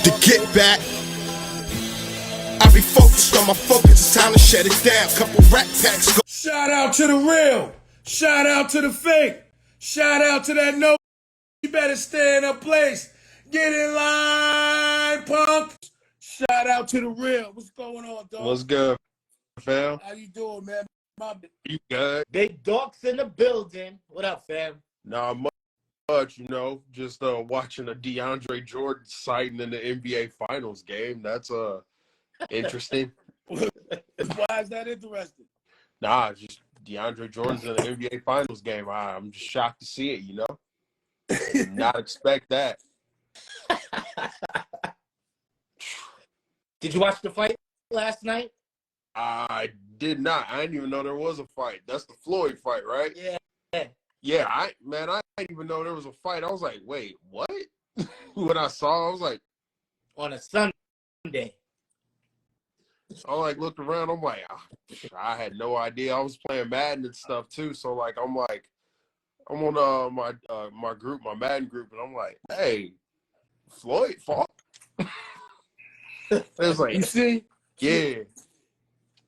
To get back, I be focused on my focus. It's time to shut it down. Couple rat packs. Shout out to the real. Shout out to the fake. Shout out to that no. You better stay in a place. Get in line, punk. Shout out to the real. What's going on, dog? What's good, fam? How you doing, man? You good? Big dogs in the building. What up, fam? Nah, much, you know, just watching a DeAndre Jordan sighting in the NBA Finals game. That's interesting. Why is that interesting? Nah, just DeAndre Jordan's in the NBA Finals game. I'm just shocked to see it, you know? Did not expect that. Did you watch the fight last night? I did not. I didn't even know there was a fight. That's the Floyd fight, right? Yeah. Yeah, I didn't even know there was a fight. I was like, wait, what? When I saw, I was like, On a Sunday. I looked around. I'm like, I had no idea. I was playing Madden and stuff too. So I'm on my group, my Madden group, and I'm like, hey, Floyd fought. It was like, You see? yeah,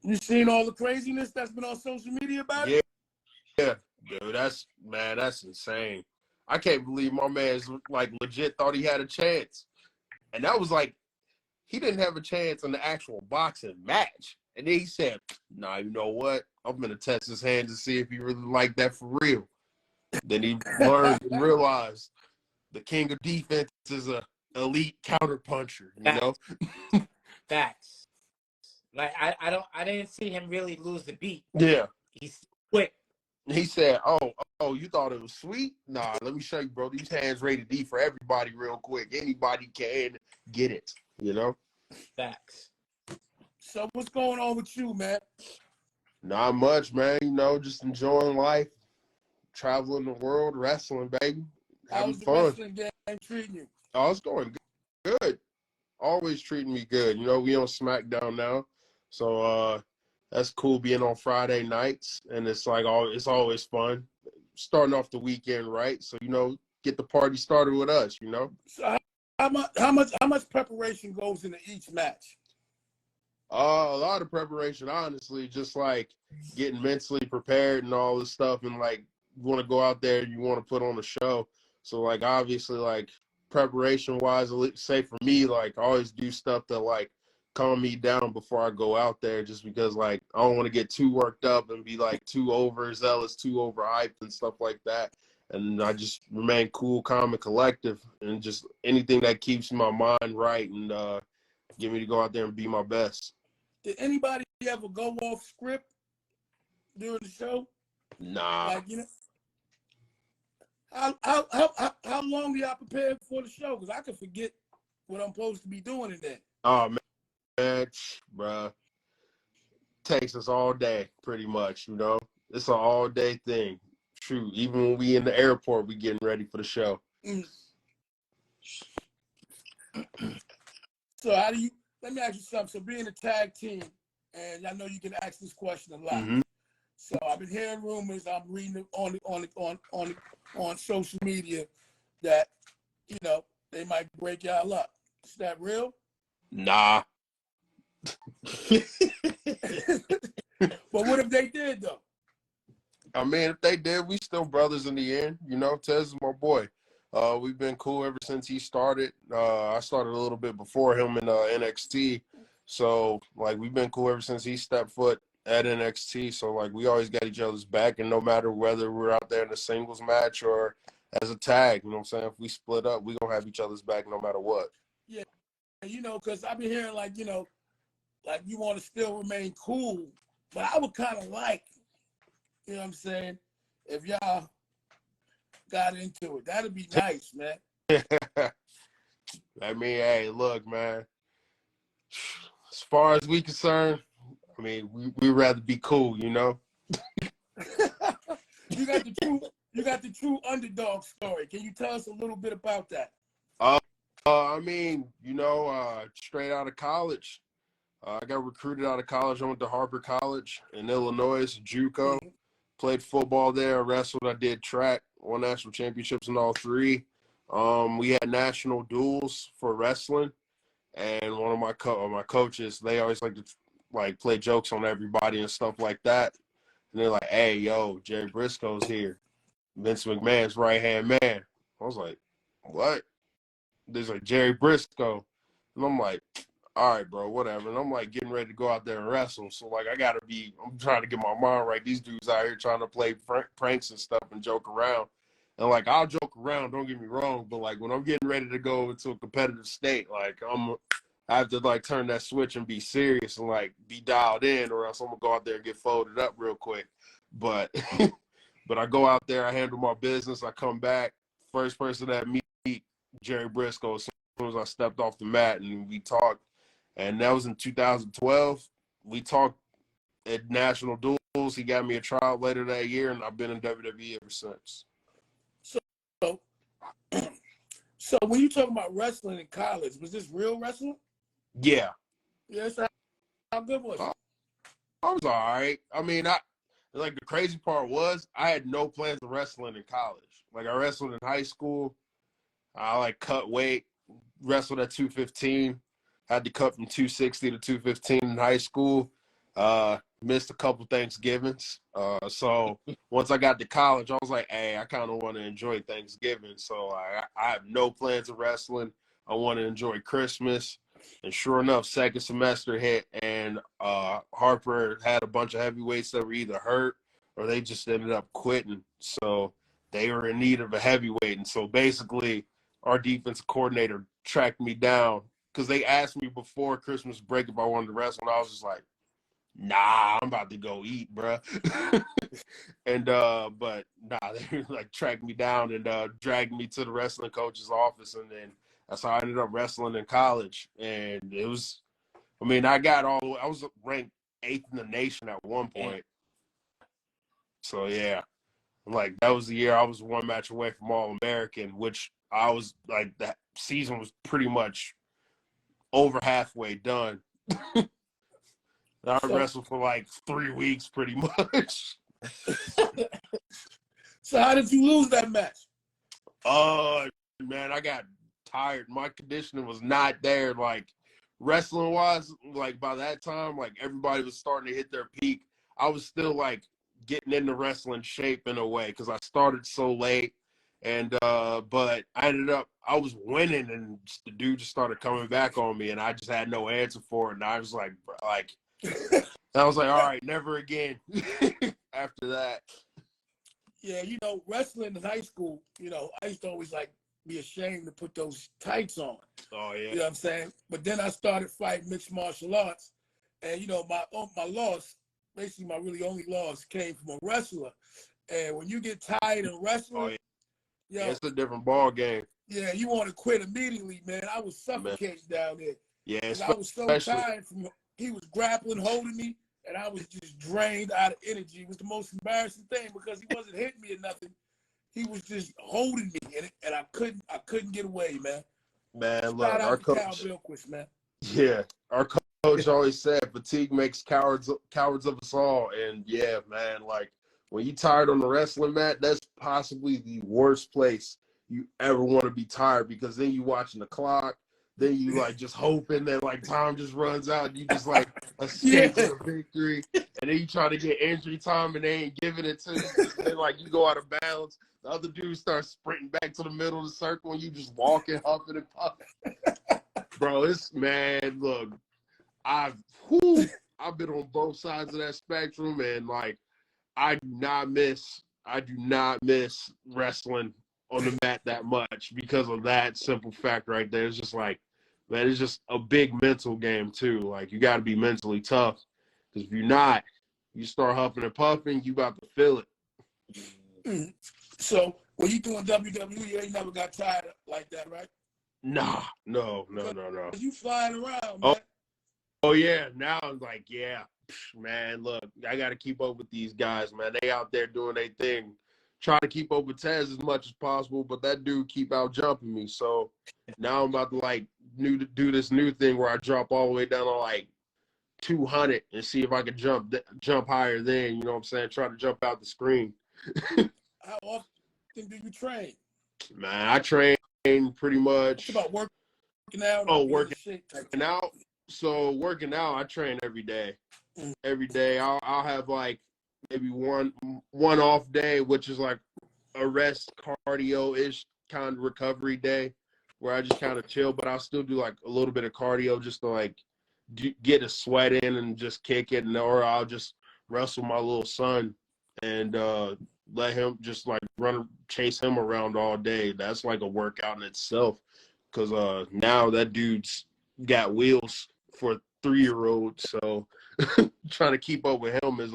You seen all the craziness that's been on social media about it? yeah, dude, that's insane. I can't believe my man's legit thought he had a chance, and that was he didn't have a chance in the actual boxing match. And then he said, nah, you know what? I'm going to test his hands to see if he really like that for real. Then he learned and realized the king of defense is a elite counter puncher, you know? Facts. I didn't see him really lose the beat. Yeah. He's quick. He said, oh, you thought it was sweet? Nah, let me show you, bro. These hands rated D for everybody real quick. Anybody can get it, you know? Facts. So what's going on with you, man? Not much, man. You know, just enjoying life, traveling the world, wrestling, baby. Having How's the fun. wrestling game treating you? Oh, it's going good. Always treating me good. You know, we on SmackDown now. So that's cool being on Friday nights. And it's it's always fun. Starting off the weekend, right? So, you know, get the party started with us, you know? So how much preparation goes into each match? A lot of preparation, honestly, just getting mentally prepared and all this stuff, and you want to go out there and you want to put on a show. So obviously preparation wise, say for me, I always do stuff to calm me down before I go out there, just because I don't want to get too worked up and be too overzealous, too overhyped and stuff like that. And I just remain cool, calm, and collective, and just anything that keeps my mind right and get me to go out there and be my best. Did anybody ever go off script during the show? Nah. How long do y'all prepare for the show? Because I can forget what I'm supposed to be doing in there. Oh, man, bruh. Takes us all day, pretty much, you know? It's an all-day thing. True. Even when we in the airport, we getting ready for the show. So let me ask you something. So being a tag team, and I know you can ask this question a lot. Mm-hmm. So I've been hearing rumors, I'm reading it on social media that, you know, they might break y'all up. Is that real? Nah. But what if they did, though? I mean, if they did, we still brothers in the end. You know, Tez is my boy. We've been cool ever since he started. I started a little bit before him in NXT. So, we've been cool ever since he stepped foot at NXT. So, we always got each other's back. And no matter whether we're out there in a singles match or as a tag, you know what I'm saying? If we split up, we going to have each other's back no matter what. Yeah. You know, because I've been hearing, you want to still remain cool. But I would kind of you know what I'm saying, if y'all got into it. That'd be nice, man. I mean, hey, look, man. As far as we concerned, I mean, we rather be cool, you know. You got the true underdog story. Can you tell us a little bit about that? I mean, you know, straight out of college, I got recruited out of college. I went to Harper College in Illinois, JUCO. Mm-hmm. Played football there, wrestled, I did track, won national championships in all three. We had national duels for wrestling. and one of my coaches, they always like to like play jokes on everybody and stuff like that. And they're like, "Hey, yo, Jerry Briscoe's here, Vince McMahon's right hand man." I was like, "What?" There's like Jerry Briscoe, and I'm like, "All right, bro, whatever." And I'm like getting ready to go out there and wrestle. So like I'm trying to get my mind right. These dudes out here trying to play pranks and stuff and joke around. And like I'll joke around, don't get me wrong, but like when I'm getting ready to go into a competitive state, like I have to like turn that switch and be serious and like be dialed in, or else I'm gonna go out there and get folded up real quick. But but I go out there, I handle my business, I come back, first person that meet Jerry Briscoe as soon as I stepped off the mat, and we talked. And that was in 2012. We talked at National Duels. He got me a trial later that year, and I've been in WWE ever since. So, so when you talk about wrestling in college, was this real wrestling? Yeah. Yes. How good was it? I was all right. I mean, like the crazy part was I had no plans of wrestling in college. Like I wrestled in high school. I like cut weight, wrestled at 215. Had to cut from 260 to 215 in high school. Missed a couple Thanksgivings. So once I got to college, I was like, hey, I kind of want to enjoy Thanksgiving. So I have no plans of wrestling. I want to enjoy Christmas. And sure enough, second semester hit, and Harper had a bunch of heavyweights that were either hurt or they just ended up quitting. So they were in need of a heavyweight. And so basically, our defensive coordinator tracked me down because they asked me before Christmas break if I wanted to wrestle, and I was just like, nah, I'm about to go eat, bro. And but nah, they like tracked me down and dragged me to the wrestling coach's office, and then that's how I ended up wrestling in college. And it was, I mean, I was ranked 8th in the nation at one point. So yeah, like that was the year I was one match away from All-American, which I was like, that season was pretty much over halfway done. I wrestled for like 3 weeks pretty much. So how did you lose that match? Man, I got tired. My conditioning was not there. Like wrestling wise, like by that time, like everybody was starting to hit their peak. I was still like getting into wrestling shape in a way because I started so late. And but I was winning, and the dude just started coming back on me, and I just had no answer for it. And I was like I was like, all right, never again. After that. Yeah, wrestling in high school, I used to always like be ashamed to put those tights on. Oh yeah. You know what I'm saying? But then I started fighting mixed martial arts, and my loss, basically my really only loss, came from a wrestler. And when you get tired of wrestling, it's a different ball game. Yeah, you want to quit immediately, man. I was suffocating down there. Yeah, I was so tired from he was grappling, holding me, and I was just drained out of energy. It was the most embarrassing thing because he wasn't hitting me or nothing. He was just holding me, and I couldn't get away, man. Man, Shout look, out our to coach, Cal Bilquist, man. Yeah, our coach always said fatigue makes cowards of us all. And yeah, man, like when you tired on the wrestling mat, that's possibly the worst place you ever want to be tired, because then you watching the clock, then you like just hoping that like time just runs out and you just like escape to victory, and then you try to get injury time and they ain't giving it to you. Then like you go out of bounds, the other dude starts sprinting back to the middle of the circle, and you just walking, huffing and puffing. Bro, look, I've been on both sides of that spectrum, and like I do not miss wrestling on the mat that much because of that simple fact right there. It's just like, man, it's just a big mental game too. Like you got to be mentally tough, because if you're not, you start huffing and puffing, you about to feel it. So when you doing WWE, you ain't never got tired like that, right? Nah, no. You flying around, man. Oh yeah, now I'm like, yeah, man, look, I got to keep up with these guys, man. They out there doing their thing. Try to keep up with Tez as much as possible, but that dude keep out jumping me. So now I'm about to like do this new thing where I drop all the way down to like 200 and see if I can jump higher then, you know what I'm saying? Try to jump out the screen. How often do you train? Man, I train pretty much. It's about work out? Oh, Or be in working shape type out. So working out, I train every day. Mm. Every day, I'll have like maybe one off day, which is like a rest cardio ish kind of recovery day, where I just kind of chill. But I'll still do like a little bit of cardio just to like get a sweat in and just kick it, and or I'll just wrestle my little son and let him just like chase him around all day. That's like a workout in itself, because now that dude's got wheels for a 3-year-old, so trying to keep up with him is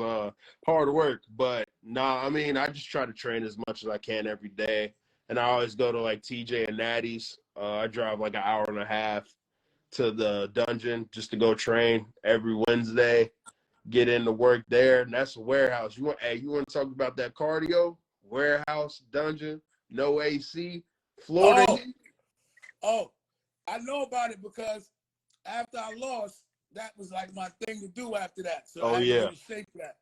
hard work. But nah, I mean, I just try to train as much as I can every day, and I always go to like TJ and Natty's. I drive like an hour and a half to the dungeon just to go train every Wednesday, get into work there, and that's a warehouse. You want to talk about that cardio? Warehouse, dungeon, no AC, Florida Oh, heat. oh, I know about it because after I lost, that was like my thing to do after that. So Oh I had to yeah. get in shape for that.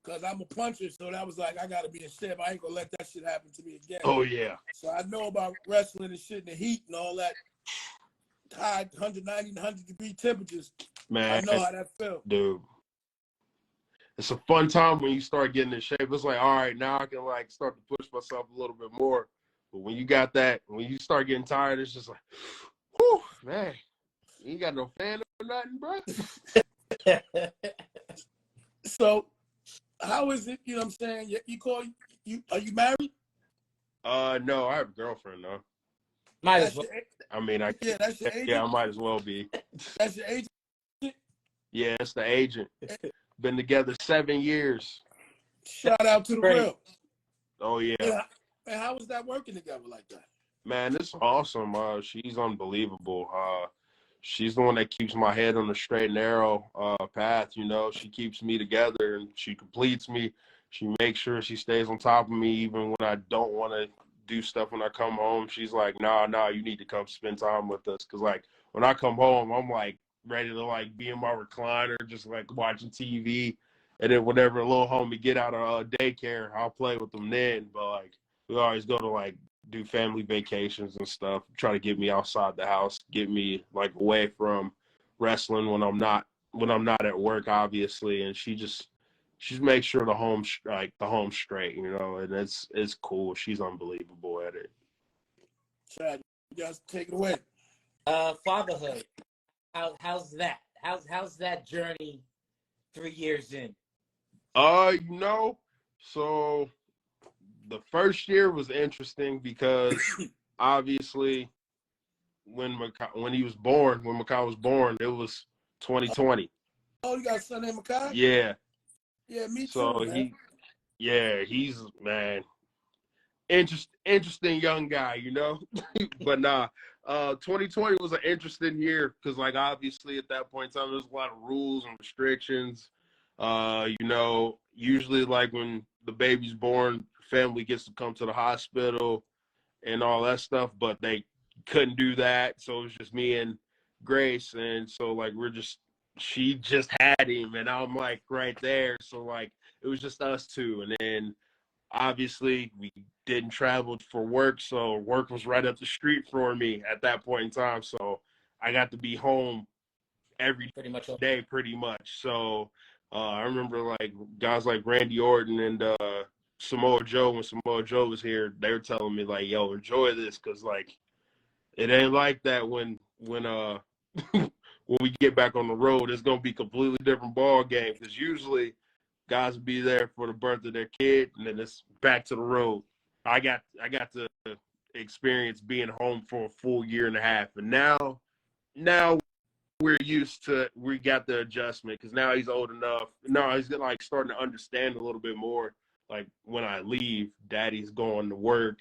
Because I'm a puncher, so that was like, I got to be in shape. I ain't going to let that shit happen to me again. Oh yeah. So I know about wrestling and shit in the heat and all that high 190, 100-degree temperatures. Man, I know how that feels. dude. It's a fun time when you start getting in shape. It's like, all right, now I can like start to push myself a little bit more. But when you start getting tired, it's just like, whew, man, you ain't got no fan or nothing, bro. So how is it, you know what I'm saying? Are you married? No, I have a girlfriend though. Might as well. I mean, That's your agent? yeah, I might as well be. That's your agent? Yeah, it's the agent. Been together 7 years. Shout out to the Great. real. Oh yeah. Yeah. Man, how was that working together like that? Man, it's awesome. She's unbelievable. She's the one that keeps my head on the straight and narrow path. You know, she keeps me together and she completes me. She makes sure she stays on top of me even when I don't want to do stuff when I come home. She's like, nah, you need to come spend time with us. Cause like when I come home, I'm like ready to like be in my recliner, just like watching TV. And then whenever a little homie get out of daycare, I'll play with them then. But like we always go to like do family vacations and stuff, try to get me outside the house, get me like away from wrestling when I'm not at work, obviously. And she makes sure the home's straight, you know, and it's cool. She's unbelievable at it. Chad, you guys take it away. Fatherhood. How's that? How's that journey 3 years in? You know, so the first year was interesting because obviously when he was born, when Makai was born, it was 2020. Oh, you got a son named Makai? Yeah. Yeah, me So too, man. he's man, interesting young guy, you know. But nah, 2020 was an interesting year because like obviously at that point in time there's a lot of rules and restrictions. You know, usually like when the baby's born, family gets to come to the hospital and all that stuff, but they couldn't do that. So it was just me and Grace. And so like she just had him and I'm like right there. So like it was just us two. And then obviously we didn't travel for work. So work was right up the street for me at that point in time. So I got to be home every Pretty much. day pretty much. So I remember like guys like Randy Orton and Samoa Joe, when Samoa Joe was here, they were telling me like, yo, enjoy this because like it ain't like that when when we get back on the road. It's gonna be a completely different ball game because usually guys will be there for the birth of their kid and then it's back to the road. I got to experience being home for a full year and a half, and now we got the adjustment because now he's old enough. No, he's like starting to understand a little bit more. Like when I leave, daddy's going to work,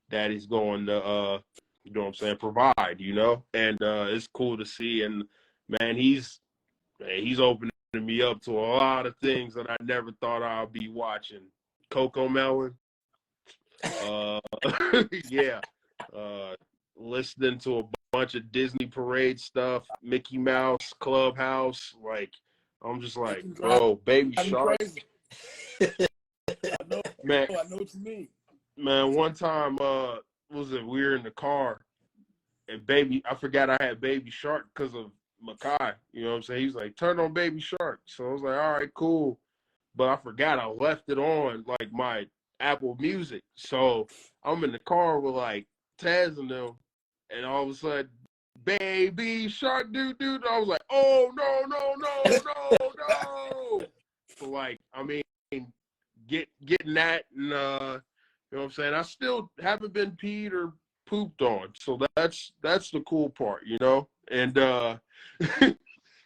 daddy's going to you know what I'm saying, provide, you know? And it's cool to see. And man, he's opening me up to a lot of things that I never thought I'd be watching. Coco Melon. Yeah. Listening to a bunch of Disney parade stuff, Mickey Mouse, Clubhouse. Like, I'm just like, bro, Baby Shark. I know what you mean. Man, one time, we were in the car and baby, I forgot I had Baby Shark because of Makai. You know what I'm saying? He's like, turn on Baby Shark. So I was like, all right, cool. But I forgot I left it on like my Apple Music. So I'm in the car with like Taz and them, and all of a sudden, Baby Shark, dude. I was like, oh no. So like, I mean, getting that, and you know what I'm saying. I still haven't been peed or pooped on, so that's the cool part, you know. And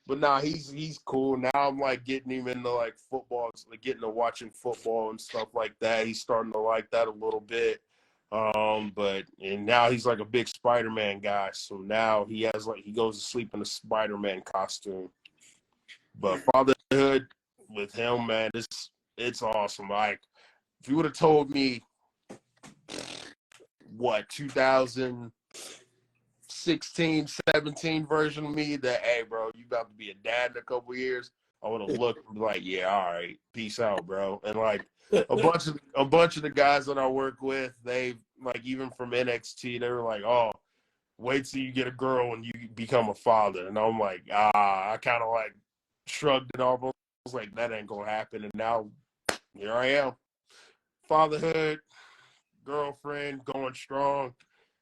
but nah, he's cool. Now I'm like getting him into like football, like getting to watching football and stuff like that. He's starting to like that a little bit. But and now he's like a big Spider-Man guy. So now he goes to sleep in a Spider-Man costume. But fatherhood with him, man, it's awesome. Like if you would have told me what 2016, 17 version of me that, hey, bro, you about to be a dad in a couple years, I would have looked like, yeah, all right, peace out, bro. And like a bunch of the guys that I work with, they like even from NXT, they were like, oh, wait till you get a girl when you become a father. And I'm like, I kind of like shrugged it off. I was like, that ain't gonna happen. And now here I am, fatherhood, girlfriend, going strong.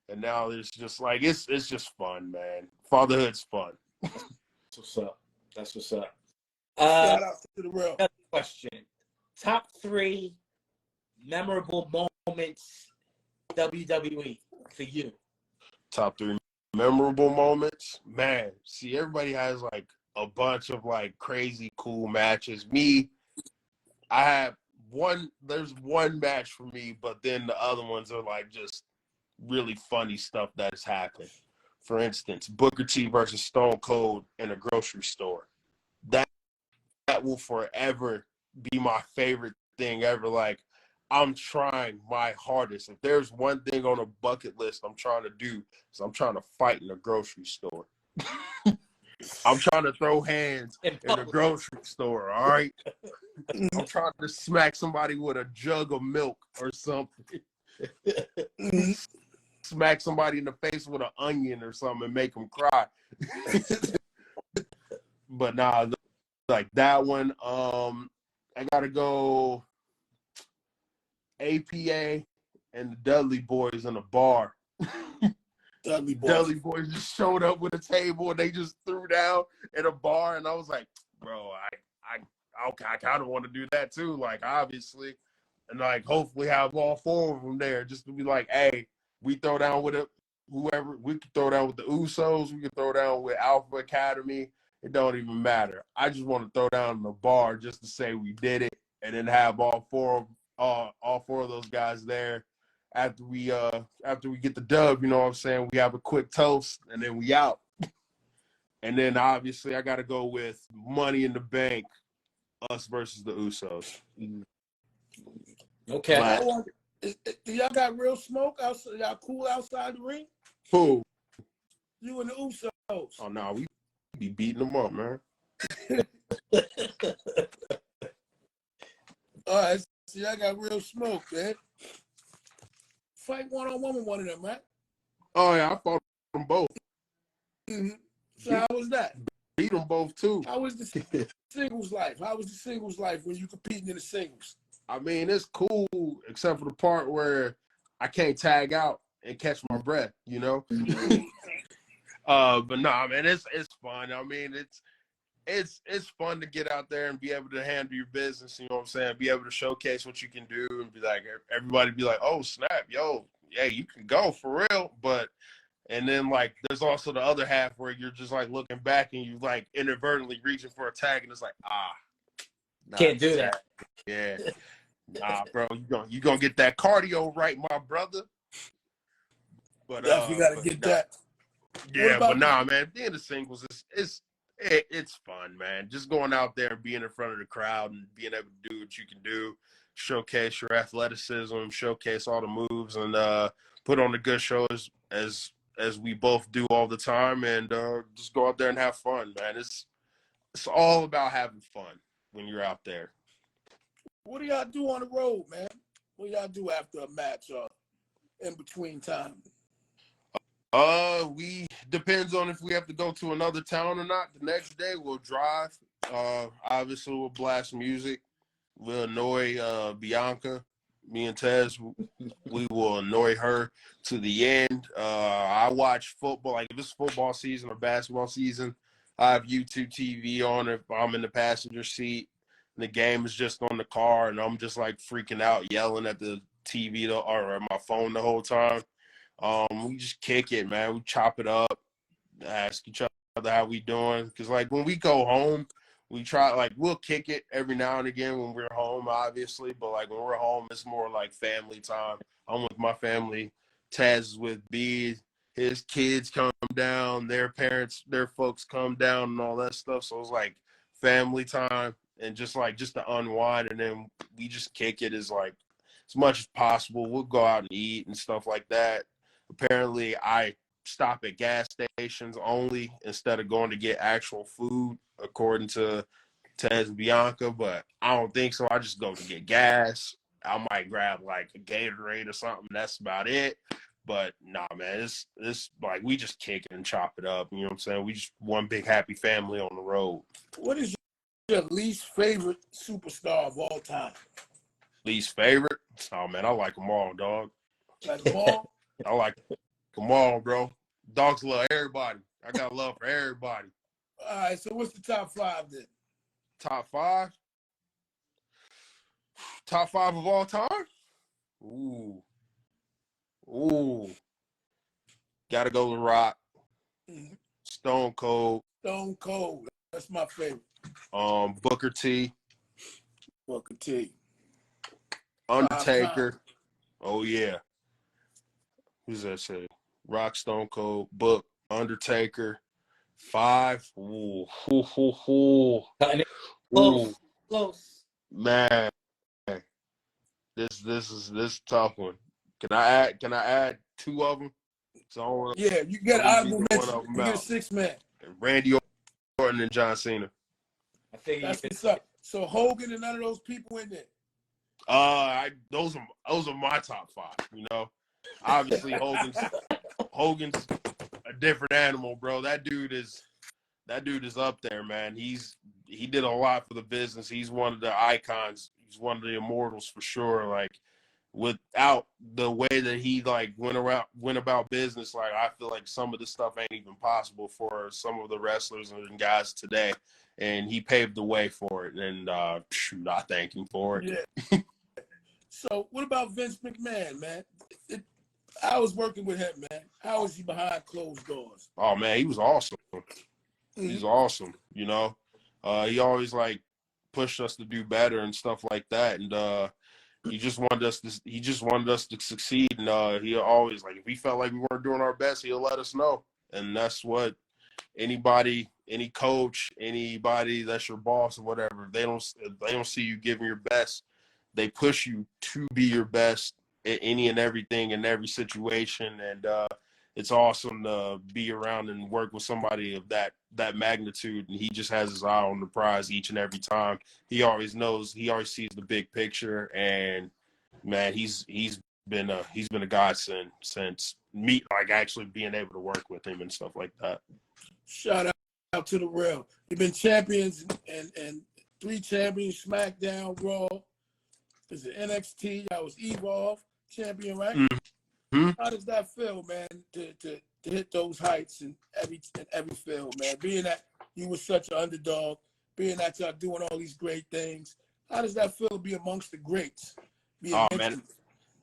And now it's just like it's just fun, man. Fatherhood's fun. That's what's up. That's what's up. Shout out to the real. Another question. Top 3 memorable moments WWE for you. Top 3 memorable moments, man. See, everybody has like a bunch of like crazy cool matches. Me, I have one. There's one match for me, but then the other ones are like just really funny stuff that has happened. For instance, Booker T versus Stone Cold in a grocery store. That will forever be my favorite thing ever. Like, I'm trying my hardest. If there's one thing on a bucket list I'm trying to do, is I'm trying to fight in a grocery store. I'm trying to throw hands in a grocery store, all right? I'm trying to smack somebody with a jug of milk or something. Smack somebody in the face with an onion or something and make them cry. But nah, like that one. I gotta go APA and the Dudley Boys in a bar. Dudley Boys just showed up with a table and they just threw down in a bar, and I was like, bro, I kind of want to do that too. Like, obviously, and like hopefully have all 4 of them there just to be like, hey, we throw down with whoever. We could throw down with the Usos. We could throw down with Alpha Academy. It don't even matter. I just want to throw down in the bar just to say we did it, and then have all four of those guys there after we get the dub. You know what I'm saying? We have a quick toast, and then we out. And then obviously I got to go with Money in the Bank, us versus the Usos. Okay. Do y'all got real smoke outside? Y'all cool outside the ring? Who? You and the Usos. Oh no, we be beating them up, man. All right, so y'all got real smoke, man. Fight one-on-one with one of them, right? Oh yeah, I fought them both. Mm-hmm. So how was that? Beat them both too. How was the singles life? How was the singles life when you competing in the singles? I mean, it's cool, except for the part where I can't tag out and catch my breath, you know? But nah, man, it's fun. I mean, it's fun to get out there and be able to handle your business, you know what I'm saying? Be able to showcase what you can do and be like, everybody be like, oh, snap, yo, yeah, you can go for real. And then, like, there's also the other half where you're just, like, looking back and you, like, inadvertently reaching for a tag and it's like, Can't do that. Yeah. Nah, bro, you gonna get that cardio right, my brother. But definitely gotta get that. Yeah, but nah, man, being the singles it's fun, man. Just going out there and being in front of the crowd and being able to do what you can do, showcase your athleticism, showcase all the moves, and put on the good shows as we both do all the time, and just go out there and have fun, man. It's all about having fun when you're out there. What do y'all do on the road, man? What do y'all do after a match or in between time? We depends on if we have to go to another town or not. The next day we'll drive. Obviously we'll blast music. We'll annoy Bianca. Me and Tez, we will annoy her to the end. I watch football, like if it's football season or basketball season, I have YouTube TV on if I'm in the passenger seat. And the game is just on the car, and I'm just like freaking out, yelling at the TV or my phone the whole time. We just kick it, man. We chop it up, ask each other how we doing. Because, like, when we go home, we try, like, we'll kick it every now and again when we're home, obviously. But, like, when we're home, it's more like family time. I'm with my family. Taz is with B. His kids come down. Their parents, their folks come down and all that stuff. So it's like family time and just to unwind. And then we just kick it as, like, as much as possible. We'll go out and eat and stuff like that. Apparently, I stop at gas stations only instead of going to get actual food, according to Tez and Bianca, but I don't think so. I just go to get gas. I might grab like a Gatorade or something. That's about it. But nah, man, it's like we just kick it and chop it up. You know what I'm saying? We just one big happy family on the road. What is your least favorite superstar of all time? Least favorite? Oh man, I like them all, dog. Like them all? I like them all, bro. Dogs love everybody. I got love for everybody. All right, so what's the top 5 then? Top 5? Top 5 of all time? Ooh. Gotta go with Rock. Mm-hmm. Stone Cold. Stone Cold. That's my favorite. Booker T. Booker T. Undertaker. Oh yeah. Who's that say? Rock, Stone Cold, Book, Undertaker. 5. Ooh. Close. Man. This is a tough one. Can I add 2 of them? So yeah, you get honorable mention. You get a 6 man. Randy Orton and John Cena. I think that's what's up. So Hogan and none of those people in there. Those are my top 5. You know, obviously Hogan's a different animal, bro. That dude is up there, man. He did a lot for the business. He's one of the icons. He's one of the immortals for sure. Like, without the way that he like went about business, like I feel like some of this stuff ain't even possible for some of the wrestlers and guys today. And he paved the way for it, and I thank him for it. Yeah. So what about Vince McMahon, man? I was working with him, man. How was he behind closed doors? Oh man, he was awesome. Mm-hmm. He's awesome. You know, he always like pushed us to do better and stuff like that, and he just wanted us to succeed. And he always, like, if he felt like we weren't doing our best, he'll let us know. And that's what anybody, any coach, anybody that's your boss or whatever, they don't see you giving your best. They push you to be your best at any and everything in every situation. And it's awesome to be around and work with somebody of that magnitude. And he just has his eye on the prize each and every time. He always knows. He always sees the big picture. And man, he's been a godsend since me, like, actually being able to work with him and stuff like that. Shout out to the Real. You've been champions and 3 champions: SmackDown, Raw. Is it NXT? I was Evolve champion, right? Mm-hmm. How does that feel, man, to hit those heights in every field, man? Being that you were such an underdog, being that y'all doing all these great things, how does that feel to be amongst the greats? Man,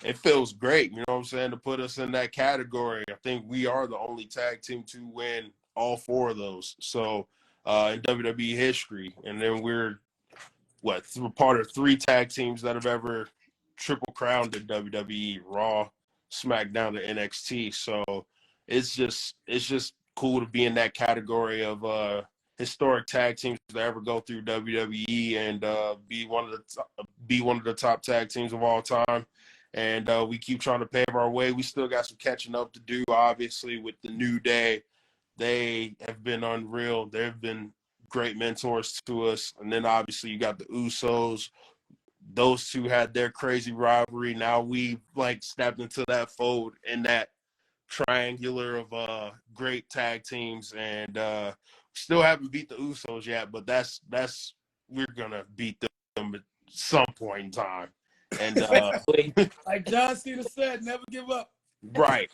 it feels great, you know what I'm saying, to put us in that category. I think we are the only tag team to win all 4 of those. So in WWE history, and then we're part of 3 tag teams that have ever triple crowned in WWE, Raw, SmackDown, to NXT. So it's just cool to be in that category of historic tag teams to ever go through WWE and be one of the top tag teams of all time. And we keep trying to pave our way. We still got some catching up to do, obviously, with the New Day. They have been unreal. They've been great mentors to us. And then obviously you got the Usos. Those 2 had their crazy rivalry. Now we like stepped into that fold in that triangular of great tag teams, and still haven't beat the Usos yet, but that's we're gonna beat them at some point in time. And like John Cena said, never give up. right.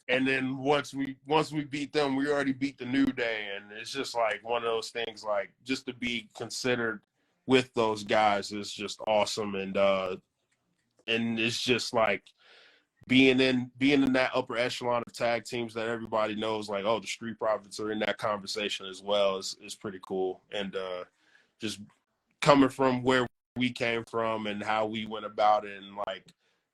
And then once we beat them, we already beat the New Day, and it's just like one of those things. Like, just to be considered with those guys is just awesome, and it's just like being in that upper echelon of tag teams that everybody knows. Like, oh, the Street Profits are in that conversation as well. Is pretty cool, and just coming from where we came from and how we went about it, and like,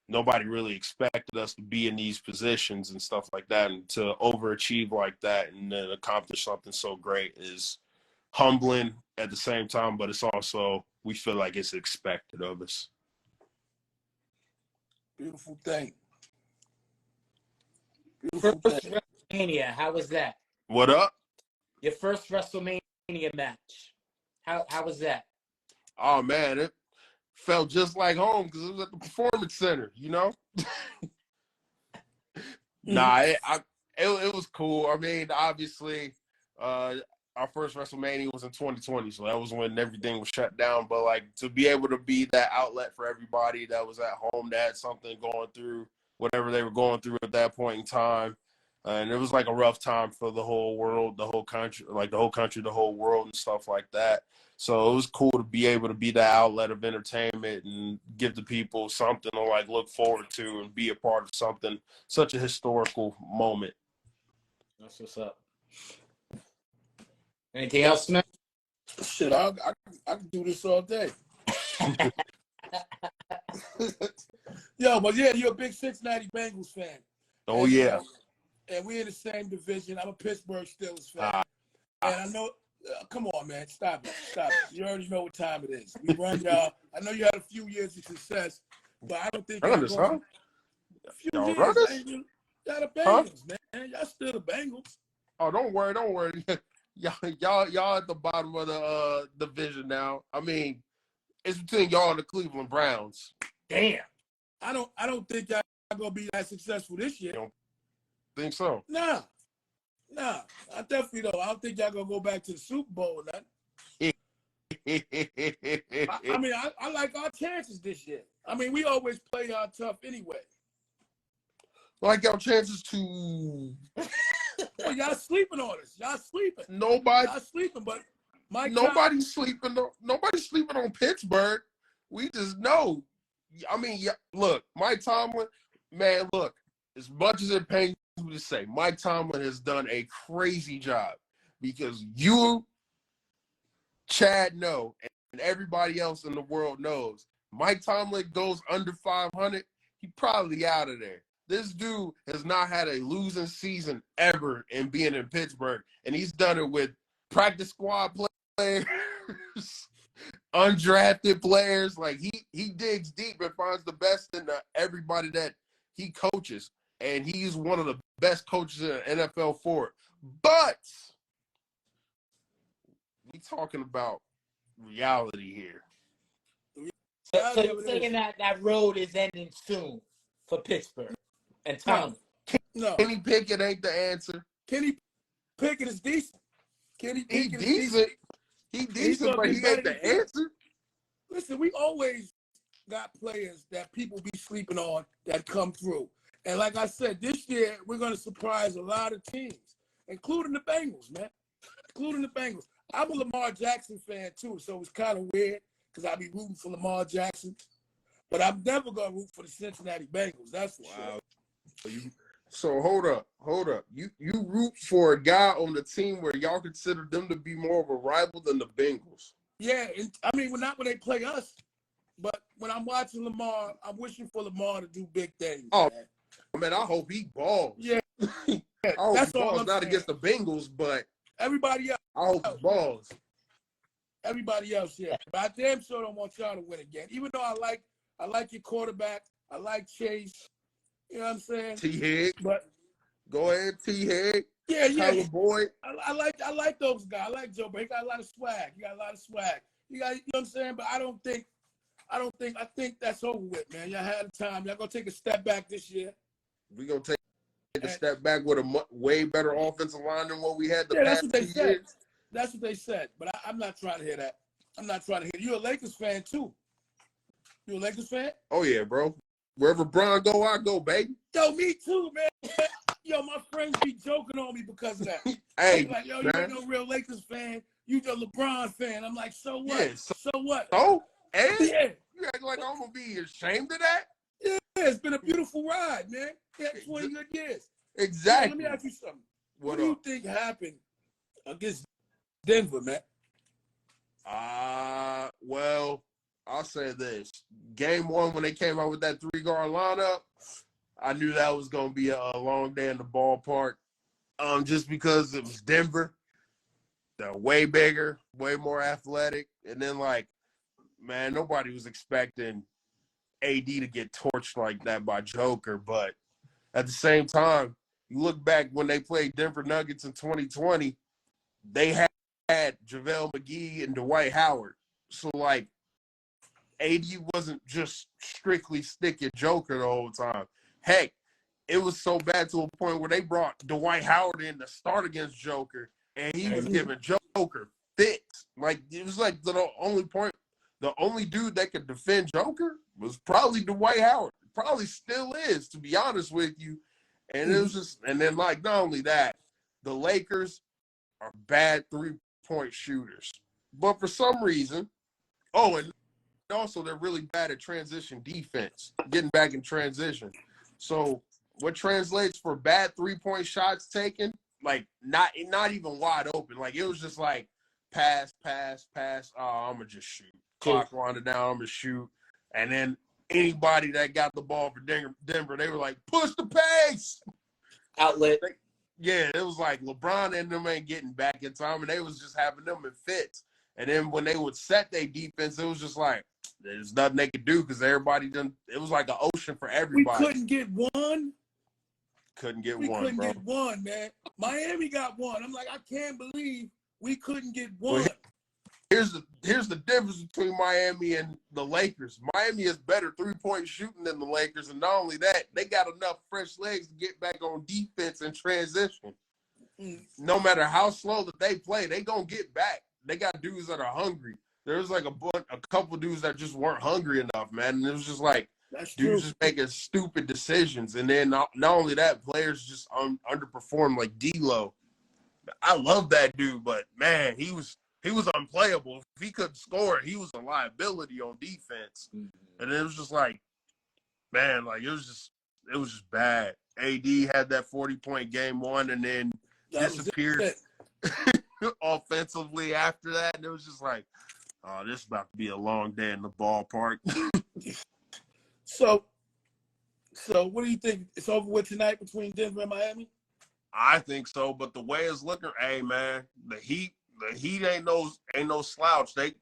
nobody really expected us to be in these positions and stuff like that, and to overachieve like that and then accomplish something so great is humbling at the same time, but it's also, we feel like it's expected of us. Beautiful thing. First WrestleMania, how was that? What up? Your first WrestleMania match. How was that? Oh man, it felt just like home because it was at the Performance Center, you know? Nah, it was cool. I mean, obviously, our first WrestleMania was in 2020, so that was when everything was shut down. But like, to be able to be that outlet for everybody that was at home, that had something going through whatever they were going through at that point in time, and it was like a rough time for the whole world, the whole country, the whole world, and stuff like that. So it was cool to be able to be that outlet of entertainment and give the people something to like look forward to and be a part of something, such a historical moment. That's what's up. Anything else, man? Shit, I can do this all day. Yo, but yeah, you're a big Cincinnati Bengals fan. Oh, and, yeah. And we're in the same division. I'm a Pittsburgh Steelers fan. And I know, come on, man, stop it. You already know what time it is. We run y'all. I know you had a few years of success, but I don't think y'all going. A few y'all years, man, y'all the Bengals, man. Y'all still the Bengals. Oh, don't worry. y'all at the bottom of the division now. I mean, it's between y'all and the Cleveland Browns. Damn. I don't think y'all gonna be that successful this year. You don't think so? Nah. I definitely don't. I don't think y'all gonna go back to the Super Bowl or nothing. I mean, I like our chances this year. I mean, we always play our tough anyway. Like our chances to. Well, y'all sleeping on us. Y'all sleeping. Y'all sleeping, but nobody's sleeping on Pittsburgh. We just know. I mean, look, Mike Tomlin, man, look, as much as it pains me to say, Mike Tomlin has done a crazy job, because you, Chad, know, and everybody else in the world knows, Mike Tomlin goes under 500, he probably out of there. This dude has not had a losing season ever in being in Pittsburgh, and he's done it with practice squad players, undrafted players. Like, he digs deep and finds the best in everybody that he coaches, and he's one of the best coaches in the NFL for it. But we talking about reality here. So you're saying that road is ending soon for Pittsburgh and Tomlin? No. Kenny Pickett ain't the answer. Kenny Pickett is decent. He decent. He decent, but he ain't the answer. Listen, we always got players that people be sleeping on that come through. And like I said, this year we're going to surprise a lot of teams, including the Bengals, man. I'm a Lamar Jackson fan, too, so it's kind of weird because I be rooting for Lamar Jackson. But I'm never going to root for the Cincinnati Bengals. That's for sure. So hold up. You root for a guy on the team where y'all consider them to be more of a rival than the Bengals. Yeah, I mean, not when they play us, but when I'm watching Lamar, I'm wishing for Lamar to do big things. Oh, man, I hope he balls. Yeah. I hope That's he balls, all. not against the Bengals, but everybody else. I hope he balls. Everybody else, yeah. But I damn sure don't want y'all to win again. Even though I like your quarterback. I like Chase. You know what I'm saying? T-Hig. But go ahead, T-Hig. Yeah. Tyler Boyd. I like those guys. I like Joe, but he got a lot of swag. You know what I'm saying? But I think that's over with, man. Y'all had time. Y'all gonna take a step back this year. We gonna take a step back with a way better offensive line than what we had the Yeah, that's past what they 2 said. years. That's what they said. But I'm not trying to hear that. I'm not trying to hear. You're a Lakers fan too. You a Lakers fan? Oh yeah, bro. Wherever Bron go, I go, baby. Yo, me too, man. Yo, my friends be joking on me because of that. Hey, like, yo, man. you ain't no real Lakers fan. You the LeBron fan. I'm like, so what? Yeah, so what? So, and Yeah. you act like I'm gonna be ashamed of that? Yeah, it's been a beautiful ride, man. Yeah, 20 good years. Exactly. Let me ask you something. What do you think happened against Denver, man? Well, I'll say this. Game 1, when they came out with that 3-guard lineup, I knew that was going to be a long day in the ballpark. Just because it was Denver. They're way bigger, way more athletic. And then, like, man, nobody was expecting AD to get torched like that by Joker. But at the same time, you look back when they played Denver Nuggets in 2020, they had JaVale McGee and Dwight Howard. So, like, AD wasn't just strictly sticking Joker the whole time. Heck, it was so bad to a point where they brought Dwight Howard in to start against Joker, and he was giving Joker fits. Like, it was like the only dude that could defend Joker was probably Dwight Howard. Probably still is, to be honest with you. And it was just, and then, like, not only that, the Lakers are bad 3-point shooters. But for some reason, and also they're really bad at transition defense, getting back in transition. So what translates for bad 3-point shots taken, like not even wide open. Like it was just like pass. Oh, I'm gonna just shoot. Clock winding down, I'm gonna shoot. And then anybody that got the ball for Denver, they were like, push the pace. Outlet. Yeah, it was like LeBron and them ain't getting back in time, and they was just having them in fits. And then when they would set their defense, it was just like there's nothing they could do because everybody done. It was like an ocean for everybody. We couldn't get one. Couldn't get we one, couldn't bro. get one, man. Miami got one. I'm like, I can't believe we couldn't get one. Well, here's the difference between Miami and the Lakers. Miami is better 3-point shooting than the Lakers, and not only that, they got enough fresh legs to get back on defense and transition. No matter how slow that they play, they gonna get back. They got dudes that are hungry. There's like a couple dudes that just weren't hungry enough, man. And it was just like dudes just making stupid decisions. And then not only that, players just underperform, like D'Lo. I love that dude, but man, he was unplayable. If he couldn't score, he was a liability on defense. And it was just like, man, like it was just bad. AD had that 40-point game 1 and then disappeared offensively after that. And it was just like, oh, this is about to be a long day in the ballpark. So what do you think? It's over with tonight between Denver and Miami? I think so, but the way it's looking, hey man, the Heat ain't no slouch. They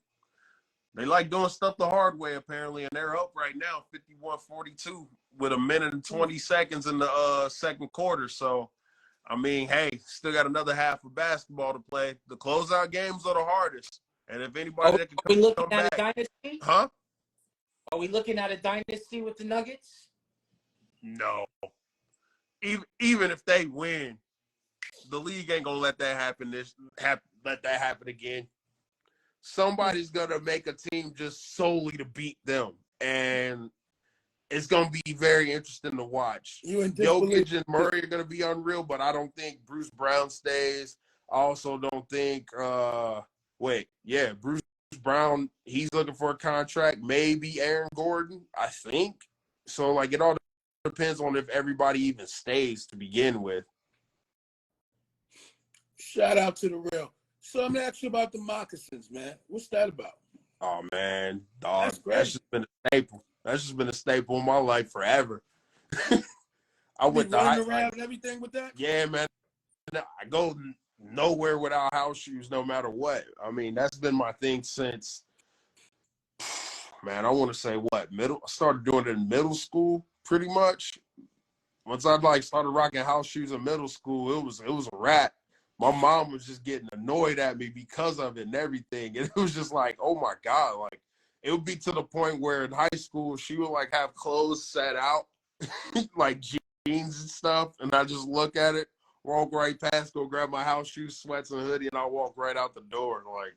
like doing stuff the hard way apparently, and they're up right now 51-42 with 1 minute and 20 seconds in the second quarter. So I mean, hey, still got another half of basketball to play. The closeout games are the hardest. And if anybody that can are we looking come at back, a dynasty? huh? Are we looking at a dynasty with the Nuggets? No. Even if they win, the league ain't gonna let that happen. Let that happen again. Somebody's gonna make a team just solely to beat them, and it's gonna be very interesting to watch. Jokic and Murray are gonna be unreal, but I don't think Bruce Brown stays. I also don't think. Bruce Brown, he's looking for a contract. Maybe Aaron Gordon, I think. So, like, it all depends on if everybody even stays to begin with. Shout out to the real. So I'm gonna ask you about the moccasins, man. What's that about? Oh man, dog, that's just been a staple. That's just been a staple in my life forever. I went to running around and everything with that. Yeah, man. I go nowhere without house shoes, no matter what. I mean, that's been my thing since. Man, I want to say what I started doing it in middle school, pretty much. Once I started rocking house shoes in middle school, it was a wrap. My mom was just getting annoyed at me because of it and everything. And it was just like, oh my God, like it would be to the point where in high school, she would have clothes set out, like jeans and stuff, and I just look at it, walk right past, go grab my house shoes, sweats, and hoodie, and I walk right out the door. Like,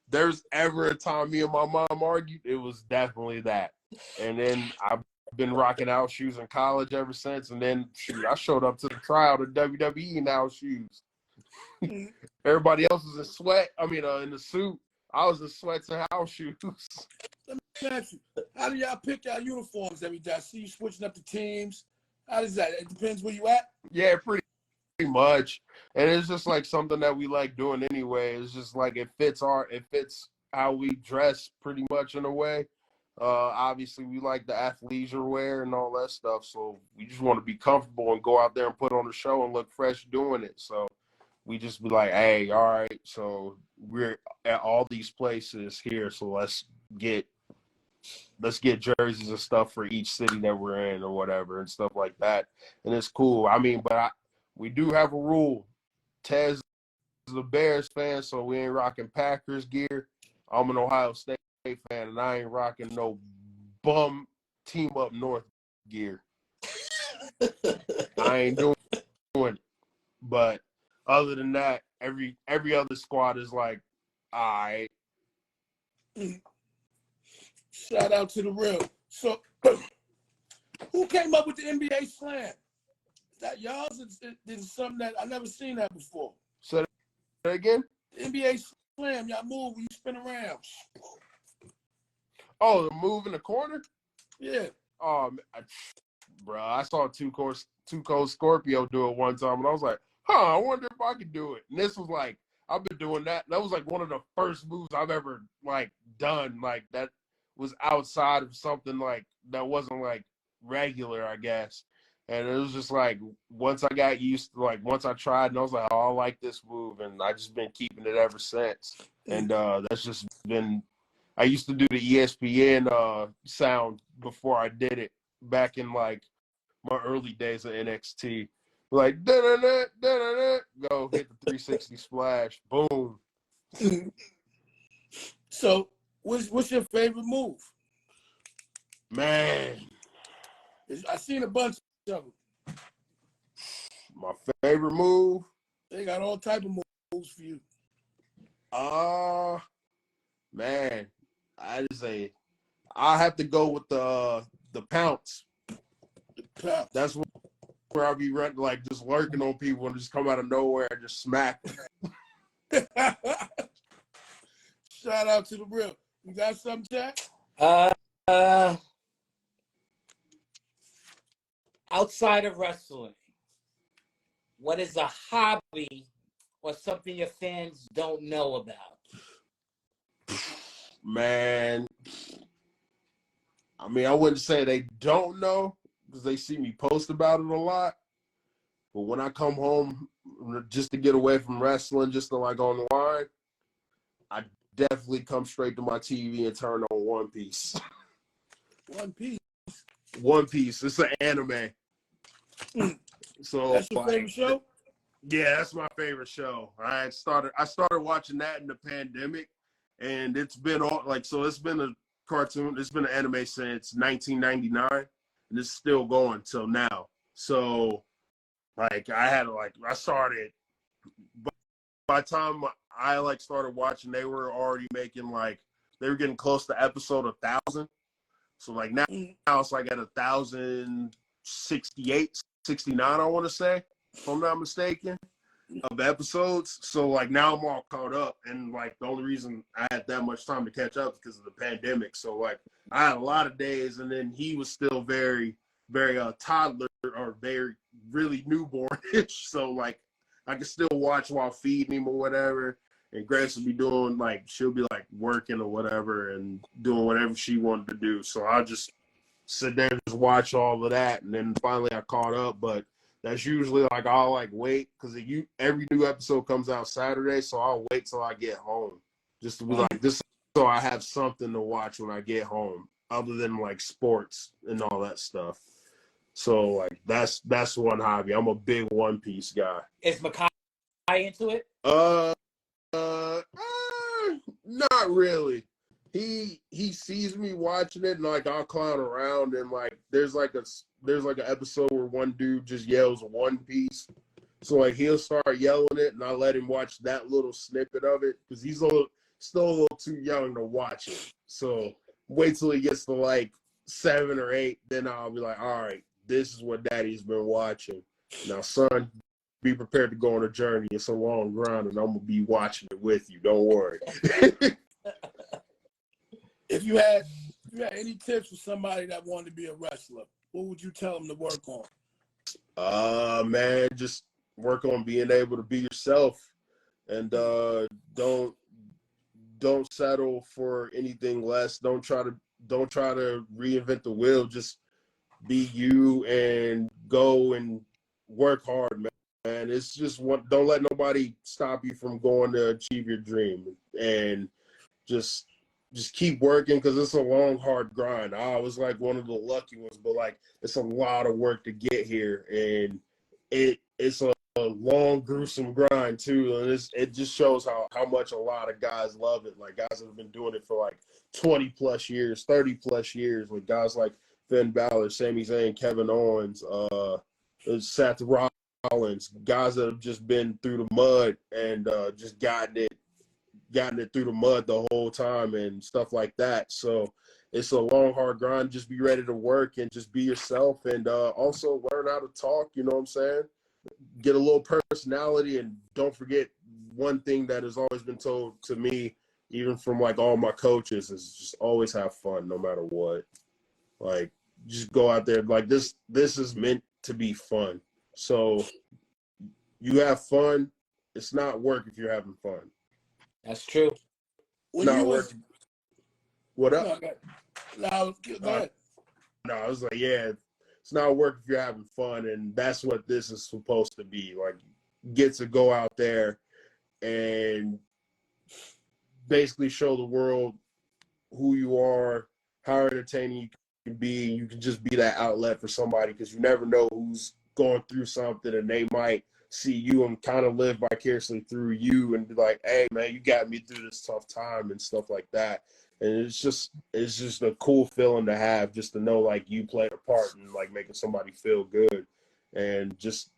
there's ever a time me and my mom argued, it was definitely that. And then I've been rocking out shoes in college ever since. And then, shoot, I showed up to the tryout of WWE in house shoes. Everybody else was in the suit. I was in sweats and house shoes. Let me ask you, how do y'all pick y'all uniforms every day? I see you switching up the teams. How does that? It depends where you at? Yeah, pretty much. And it's just like something that we like doing anyway. It's just like it fits how we dress pretty much in a way. Obviously we like the athleisure wear and all that stuff, so we just want to be comfortable and go out there and put on a show and look fresh doing it. So we just be like, hey, all right, so we're at all these places here, so let's get jerseys and stuff for each city that we're in or whatever and stuff like that. And it's cool. I mean, we do have a rule. Tez is a Bears fan, so we ain't rocking Packers gear. I'm an Ohio State fan, and I ain't rocking no bum team up north gear. I ain't doing it. But other than that, every other squad is like, all right. Shout out to the real. So, who came up with the NBA Slam? Is that y'all's? Is it something that I never seen that before? Say that again? The NBA Slam, y'all move when you spin around. Oh, the move in the corner? Yeah. Bro, I saw Two Cold Scorpio do it one time, and I was like, I wonder if I could do it. And this was like, I've been doing that. That was like one of the first moves I've ever like done. Like that was outside of something like that wasn't like regular, I guess. And it was just like once I got used to once I tried, and I was like, I like this move, and I just been keeping it ever since. And that's just been. I used to do the ESPN sound before I did it back in like my early days of NXT. Like da-da-da, da-da-da, go hit the 360 splash, boom. So, what's your favorite move? Man, I seen a bunch of them. My favorite move? They got all type of moves for you. Man, I just say I have to go with the pounce. The pounce. That's where I'll be running, like just lurking on people and just come out of nowhere and just smack them. Shout out to the real. You got something, Jack? Outside of wrestling, what is a hobby or something your fans don't know about? Man, I mean, I wouldn't say they don't know because they see me post about it a lot. But when I come home just to get away from wrestling, just to like online, I definitely come straight to my TV and turn on One Piece. One Piece? One Piece. It's an anime. So that's your favorite show? Yeah, that's my favorite show. I started watching that in the pandemic, and it's been it's been a cartoon, it's been an anime since 1999, and it's still going till now. So I started by the time I started watching, they were already making they were getting close to episode 1,000. So now it's at 1,068, 69, I want to say, if I'm not mistaken, of episodes. So now I'm all caught up, and the only reason I had that much time to catch up is because of the pandemic. So I had a lot of days, and then he was still very, very toddler or very really newborn-ish. So I could still watch while feeding him or whatever. And Grace would be doing she'll be working or whatever and doing whatever she wanted to do. So I'll just sit there and just watch all of that, and then finally I caught up. But that's usually I'll wait because every new episode comes out Saturday, so I'll wait till I get home just to be this, so I have something to watch when I get home other than sports and all that stuff. So that's one hobby. I'm a big One Piece guy. Is Makai into it? Not really. he sees me watching it, and like I'll clown around, and like there's like an episode where one dude just yells One Piece. So like he'll start yelling it, and I let him watch that little snippet of it because he's still a little too young to watch it. So wait till he gets to like 7 or 8, then I'll be like, all right, this is what Daddy's been watching. Now, son, be prepared to go on a journey. It's a long grind, and I'm gonna be watching it with you. Don't worry. If you had any tips for somebody that wanted to be a wrestler, what would you tell them to work on? Man, just work on being able to be yourself, and don't settle for anything less. Don't try to reinvent the wheel. Just be you and go and work hard, man. It's just don't let nobody stop you from going to achieve your dream, and just keep working because it's a long, hard grind. I was like one of the lucky ones, but like it's a lot of work to get here, and it's a long, gruesome grind too. And it just shows how much a lot of guys love it. Like guys that have been doing it for like 20 plus years, 30 plus years, with guys like Finn Balor, Sami Zayn, Kevin Owens, Seth Rollins, guys that have just been through the mud and just gotten it through the mud the whole time and stuff like that. So it's a long, hard grind. Just be ready to work and just be yourself, and also learn how to talk. You know what I'm saying? Get a little personality, and don't forget one thing that has always been told to me, even from like all my coaches, is just always have fun no matter what. Like just go out there. Like this is meant to be fun. So you have fun. It's not work if you're having fun. That's true. When you was, what up? No, go ahead. No, I was like, yeah, it's not work if you're having fun, and that's what this is supposed to be. Like, get to go out there and basically show the world who you are, how entertaining you can be. You can just be that outlet for somebody, because you never know who's going through something, and they might see you and kind of live vicariously through you and be like, hey man, you got me through this tough time and stuff like that. And it's just a cool feeling to have, just to know like you played a part in like making somebody feel good. And just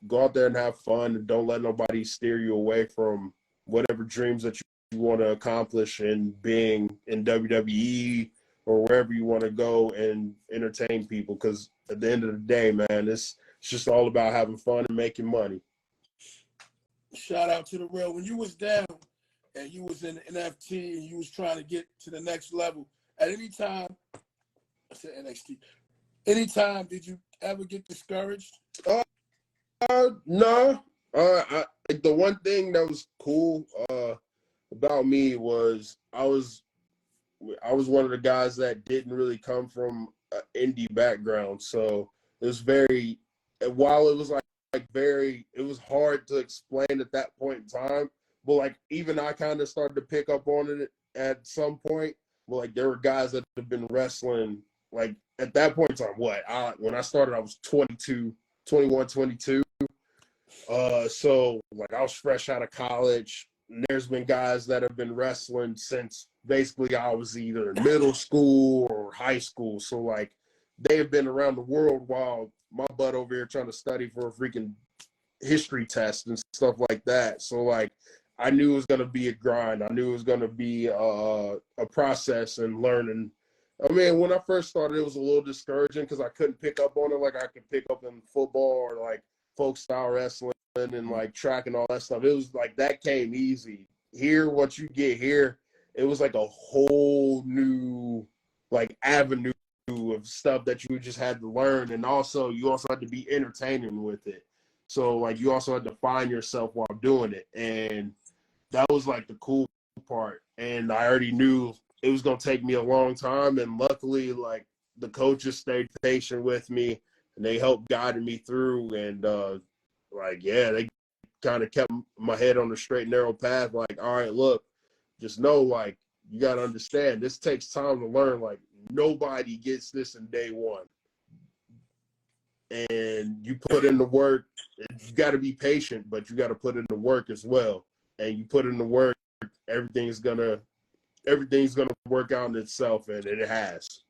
go out there and have fun, and don't let nobody steer you away from whatever dreams that you want to accomplish in being in WWE or wherever you want to go and entertain people. Because at the end of the day, man, it's just all about having fun and making money. Shout out to the real. When you was down and you was in NFT and you was trying to get to the next level, at any time, I said NXT, anytime did you ever get discouraged? No. The one thing that was cool about me was I was one of the guys that didn't really come from an indie background, so it was very, while it was it was hard to explain at that point in time, but like even I kind of started to pick up on it at some point. Well, like there were guys that have been wrestling like at that point in time. When I started, I was 21, 22. So like I was fresh out of college. And there's been guys that have been wrestling since basically I was either in middle school or high school. So like they have been around the world while my butt over here trying to study for a freaking history test and stuff like that. So like I knew it was going to be a grind. I knew it was going to be a process and learning. I mean, when I first started, it was a little discouraging because I couldn't pick up on it like I could pick up in football or like folk style wrestling and like track and all that stuff. It was like that came easy. Here, what you get here, it was like a whole new like avenue of stuff that you just had to learn, and also you also had to be entertaining with it. So like you also had to find yourself while doing it, and that was like the cool part. And I already knew it was gonna take me a long time, and luckily like the coaches stayed patient with me and they helped guiding me through, and they kind of kept my head on the straight and narrow path. Like, all right, look, just know like you got to understand this takes time to learn. Like nobody gets this in day one, and you put in the work. You got to be patient, but you got to put in the work as well. And you put in the work, everything's gonna everything's gonna work out in itself, and it has.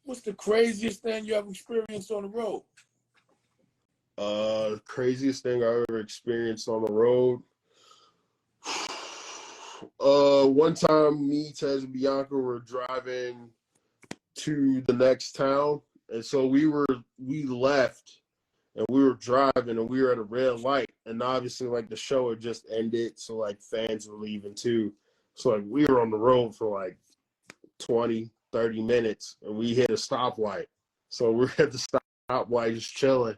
What's the craziest thing you ever experienced on the road? Craziest thing I ever experienced on the road. One time, me, Tez, and Bianca were driving to the next town, and so we left, and we were driving, and we were at a red light, and obviously, like, the show had just ended, so like fans were leaving too. So like we were on the road for like 20, 30 minutes, and we hit a stoplight. So we're at the stoplight just chilling.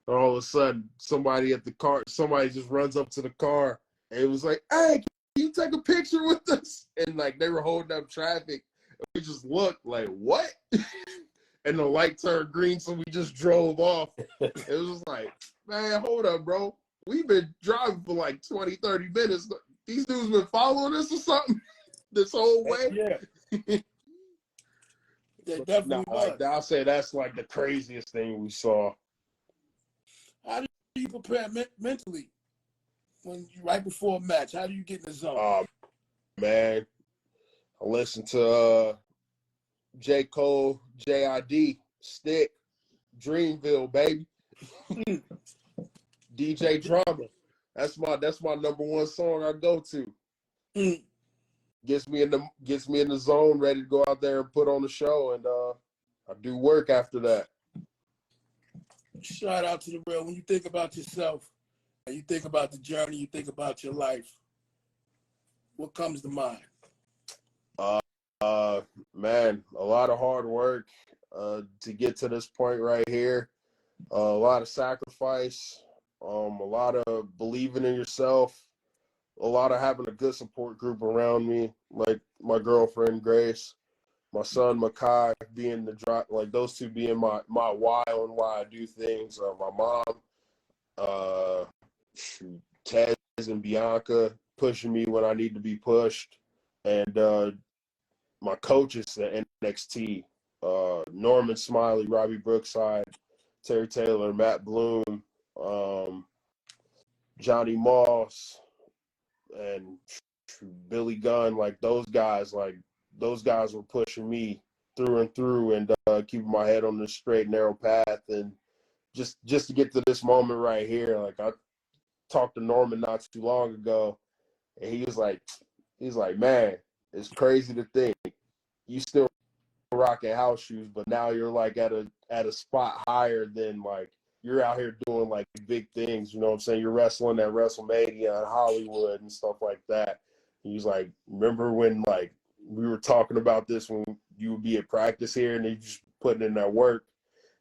And all of a sudden, somebody just runs up to the car, and it was like, "Hey, can you take a picture with us?" And like they were holding up traffic. And we just looked like, "What?" And the light turned green, so we just drove off. It was just like, man, hold up, bro. We've been driving for like 20, 30 minutes. These dudes been following us or something this whole way. Yeah. They definitely was. Like, I'll say that's like the craziest thing we saw. How do you prepare mentally when you right before a match? How do you get in the zone? Man, I listen to J. Cole, J.I.D., Stick, Dreamville, baby. DJ Drama. That's my number one song I go to. Gets me in the zone, ready to go out there and put on the show, and I do work after that. Shout out to the real. When you think about yourself, you think about the journey, you think about your life, what comes to mind? Man, a lot of hard work to get to this point right here. A lot of sacrifice, a lot of believing in yourself, a lot of having a good support group around me, like my girlfriend Grace, my son Makai being the drive, like those two being my why on why I do things. My mom, Tez and Bianca pushing me when I need to be pushed, and my coaches at NXT, Norman Smiley, Robbie Brookside, Terry Taylor, Matt Bloom, Johnny Moss, and Billy Gunn. Like those guys were pushing me through and through, and keeping my head on the straight and narrow path, and just to get to this moment right here. Like I talked to Norman not too long ago, and he was like, man, it's crazy to think you still rocking house shoes, but now you're like at a spot higher than, like, you're out here doing like big things. You know what I'm saying? You're wrestling at WrestleMania in Hollywood and stuff like that. He's like, remember when like we were talking about this when you would be at practice here and they just putting in that work,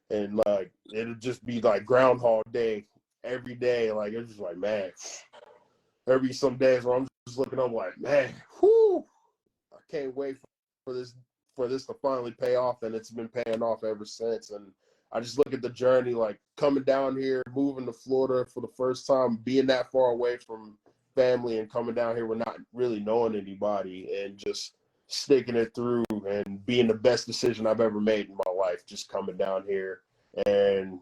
and like it'd just be like Groundhog Day every day. Like it's just like, man, there'll be some days where I'm just looking up like, man, whoo, I can't wait for this to finally pay off, and it's been paying off ever since. And I just look at the journey, like coming down here, moving to Florida for the first time, being that far away from family, and coming down here with not really knowing anybody, and just sticking it through, and being the best decision I've ever made in my life, just coming down here. And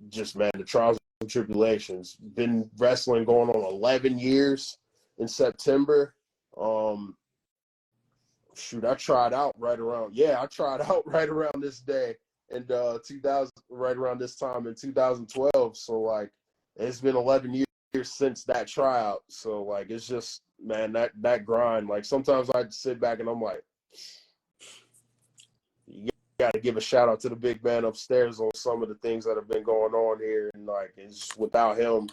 just, man, the trials and tribulations. Been wrestling going on 11 years in September. I tried out right around this day in 2000, right around this time in 2012. So like it's been 11 years since that tryout. So like it's just, man, that grind. Like sometimes I sit back and I'm like, you got to give a shout out to the big man upstairs on some of the things that have been going on here, and like it's without him,